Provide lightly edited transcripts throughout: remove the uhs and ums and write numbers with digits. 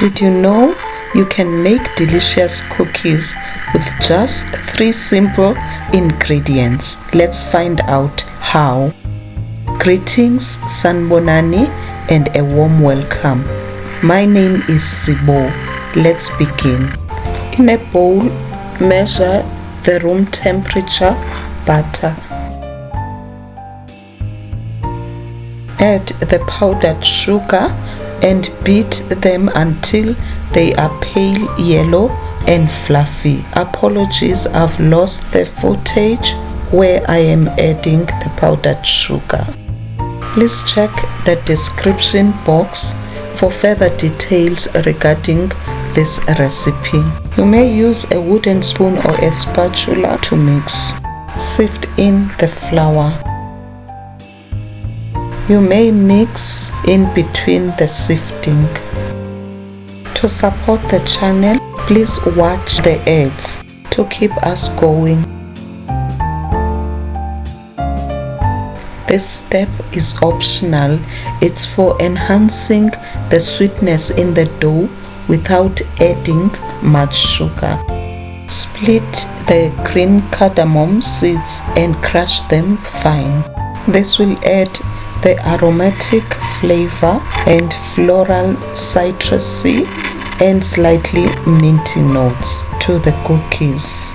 Did you know you can make delicious cookies with just 3 simple ingredients? Let's find out how. Greetings, Sanbonani, and a warm welcome. My name is CBO. Let's begin. In a bowl, measure the room temperature butter. Add the powdered sugar and beat them until they are pale yellow and fluffy. Apologies, I've lost the footage where I am adding the powdered sugar. Please check the description box for further details regarding this recipe. You may use a wooden spoon or a spatula to mix. Sift in the flour. You may mix in between the sifting. To support the channel, please watch the ads to keep us going. This step is optional. It's for enhancing the sweetness in the dough without adding much sugar. Split the green cardamom seeds and crush them fine. This will add the aromatic flavor and floral citrusy and slightly minty notes to the cookies.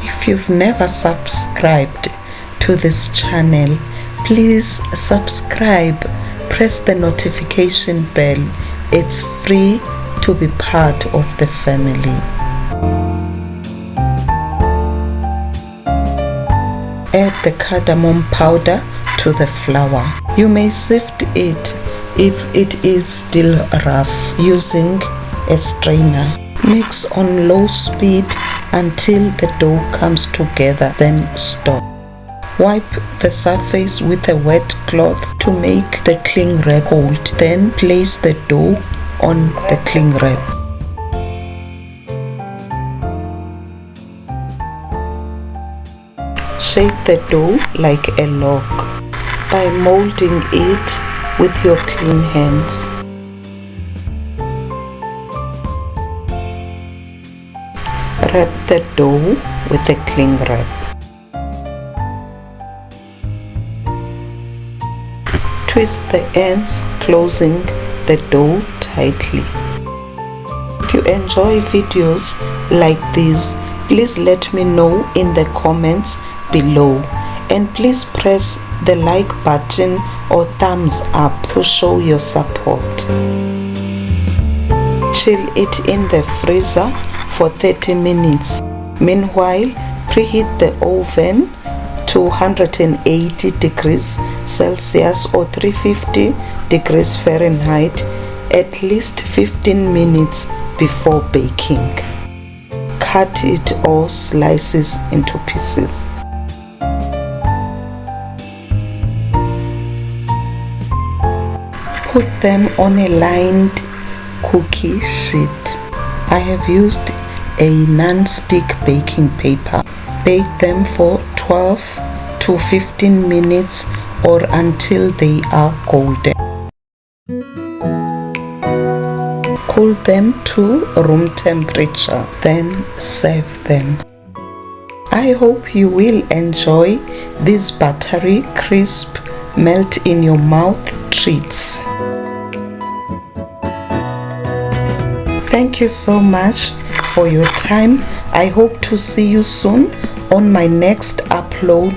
If you've never subscribed to this channel, please subscribe. Press the notification bell. It's free to be part of the family. Add the cardamom powder to the flour. You may sift it if it is still rough using a strainer. Mix on low speed until the dough comes together, then stop. Wipe the surface with a wet cloth to make the cling wrap hold. Then place the dough on the cling wrap. Shape the dough like a log by molding it with your clean hands. Wrap the dough with a cling wrap. Twist the ends, closing the dough tightly. If you enjoy videos like these, please let me know in the comments below, and please press the like button or thumbs up to show your support. Chill it in the freezer for 30 minutes. Meanwhile, preheat the oven to 180 degrees Celsius or 350 degrees Fahrenheit at least 15 minutes before baking. Cut it or slices into pieces. Put them on a lined cookie sheet. I have used a non-stick baking paper. Bake them for 12 to 15 minutes or until they are golden. Cool them to room temperature, then serve them. I hope you will enjoy these buttery, crisp, melt in your mouth treats. Thank you so much for your time. I hope to see you soon on my next upload.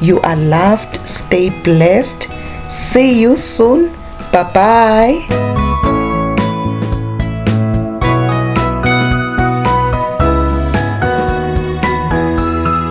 You are loved. Stay blessed. See you soon. Bye bye.